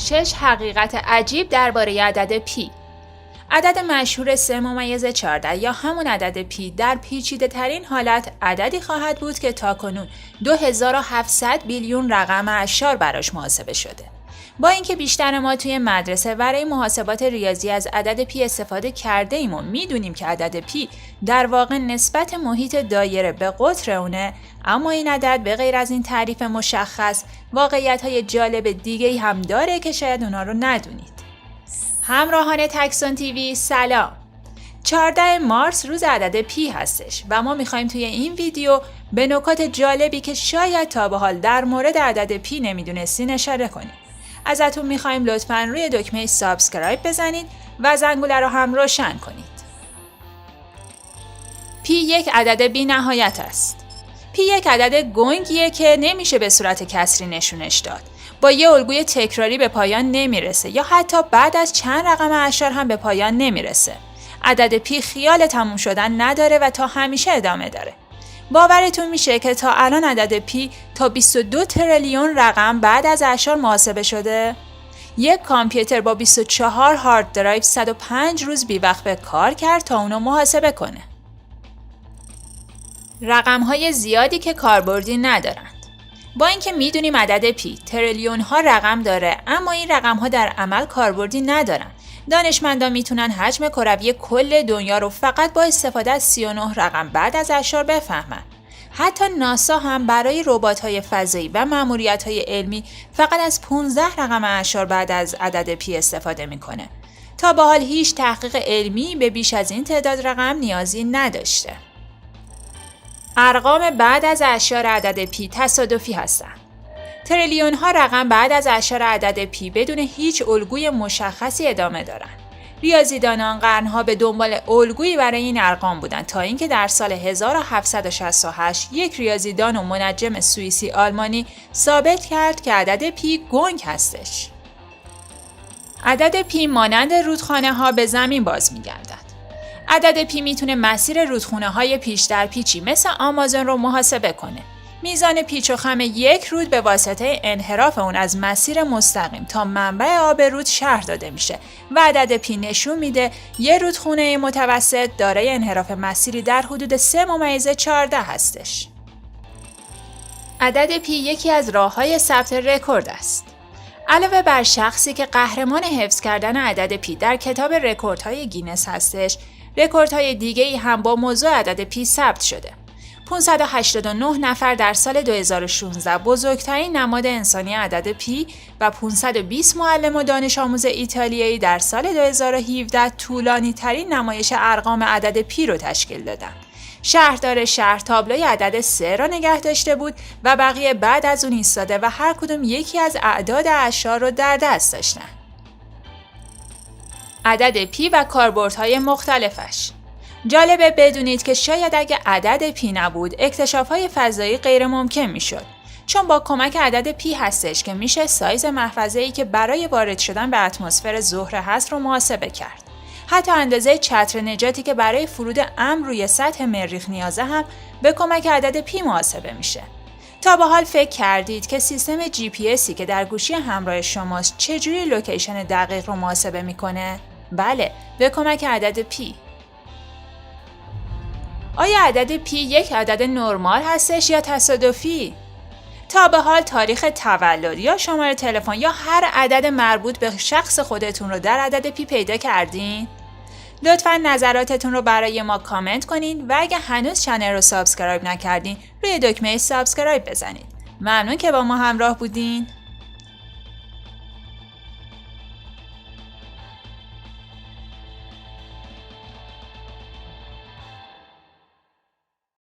6 حقیقت عجیب درباره عدد پی. عدد مشهور 3-14 یا همون عدد پی در پیچیده ترین حالت عددی خواهد بود که تاکنون 2700 بیلیون رقم اعشار براش محاسبه شده. با اینکه بیشتر ما توی مدرسه برای محاسبات ریاضی از عدد پی استفاده کرده ایم و میدونیم که عدد پی در واقع نسبت محیط دایره به قطر اونه، اما این عدد به غیر از این تعریف مشخص واقعیت‌های جالب دیگه‌ای هم داره که شاید اونا رو ندونید. همراهان تکسون تیوی سلام. 14 مارس روز عدد پی هستش و ما میخوایم توی این ویدیو به نکات جالبی که شاید تا به حال در مورد عدد پی نمیدونستین اشاره کنیم. ازتون میخوایم لطفاً روی دکمه سابسکرایب بزنید و زنگوله رو هم روشن کنید. پی یک عدد بی نهایت است. پی یک عدد گنگیه که نمیشه به صورت کسری نشونش داد. با یه الگوی تکراری به پایان نمیرسه یا حتی بعد از چند رقم اعشار هم به پایان نمیرسه. عدد پی خیال تموم شدن نداره و تا همیشه ادامه داره. باورتون میشه که تا الان عدد پی تا 22 تریلیون رقم بعد از اعشار محاسبه شده؟ یک کامپیوتر با 24 هارد درایو 105 روز بی‌وقفه کار کرد تا اونو محاسبه کنه. رقم‌های زیادی که کاربردی ندارند. با اینکه میدونیم عدد پی تریلیون ها رقم داره، اما این رقم ها در عمل کاربردی ندارن. دانشمندان میتونن حجم کروی کل دنیا رو فقط با استفاده از 39 رقم بعد از اعشار بفهمن. حتی ناسا هم برای ربات‌های فضایی و ماموریت‌های علمی فقط از 15 رقم اعشار بعد از عدد پی استفاده میکنه. تا به حال هیچ تحقیق علمی به بیش از این تعداد رقم نیازی نداشته. ارقام بعد از اعشار عدد پی تصادفی هستند. تریلیون ها رقم بعد از اعشار عدد پی بدون هیچ الگوی مشخصی ادامه دارند. ریاضیدانان قرنها به دنبال الگویی برای این ارقام بودند تا اینکه در سال 1768 یک ریاضیدان و منجم سوئیسی آلمانی ثابت کرد که عدد پی گنگ هستش. عدد پی مانند رودخانه ها به زمین باز می‌گردد. عدد پی میتونه مسیر رودخونه‌های پیچ در پیچی مثل آمازون رو محاسبه کنه. میزان پیچ و خم یک رود به واسطه انحراف اون از مسیر مستقیم تا منبع آب رود شرح داده میشه و عدد پی نشون میده یه رودخونه متوسط دارای انحراف مسیری در حدود 3-14 هستش. عدد پی یکی از راه‌های ثبت رکورد است. علاوه بر شخصی که قهرمان حفظ کردن عدد پی در کتاب رکوردهای گینس هستش، رکوردهای دیگه‌ای هم با موضوع عدد پی ثبت شده. 589 نفر در سال 2016 بزرگترین نماد انسانی عدد پی و 520 معلم و دانش آموز ایتالیایی در سال 2017 طولانی ترین نمایش ارقام عدد پی رو تشکیل دادند. شهردار شهر تابلوی عدد 3 را نگه داشته بود و بقیه بعد از اون ایستاده و هر کدوم یکی از اعداد اعشار رو در دست داشتن. عدد پی و کاربردهای مختلفش. جالبه بدونید که شاید اگه عدد پی نبود اکتشاف‌های فضایی غیر ممکن میشد، چون با کمک عدد پی هستش که میشه سایز محفظه‌ای که برای وارد شدن به اتمسفر زهره هست رو محاسبه کرد. حتی اندازه چتر نجاتی که برای فرود امن روی سطح مریخ نیازه هم به کمک عدد پی محاسبه میشه. تا به حال فکر کردید که سیستم GPS که در گوشی همراه شماست چجوری لوکیشن دقیق رو محاسبه میکنه؟ بله، به کمک عدد پی. آیا عدد پی یک عدد نرمال هستش یا تصادفی؟ تا به حال تاریخ تولد یا شماره تلفن یا هر عدد مربوط به شخص خودتون رو در عدد پی پیدا کردین؟ لطفاً نظراتتون رو برای ما کامنت کنین و اگه هنوز چنل رو سابسکرایب نکردین روی دکمه سابسکرایب بزنید. ممنون که با ما همراه بودین.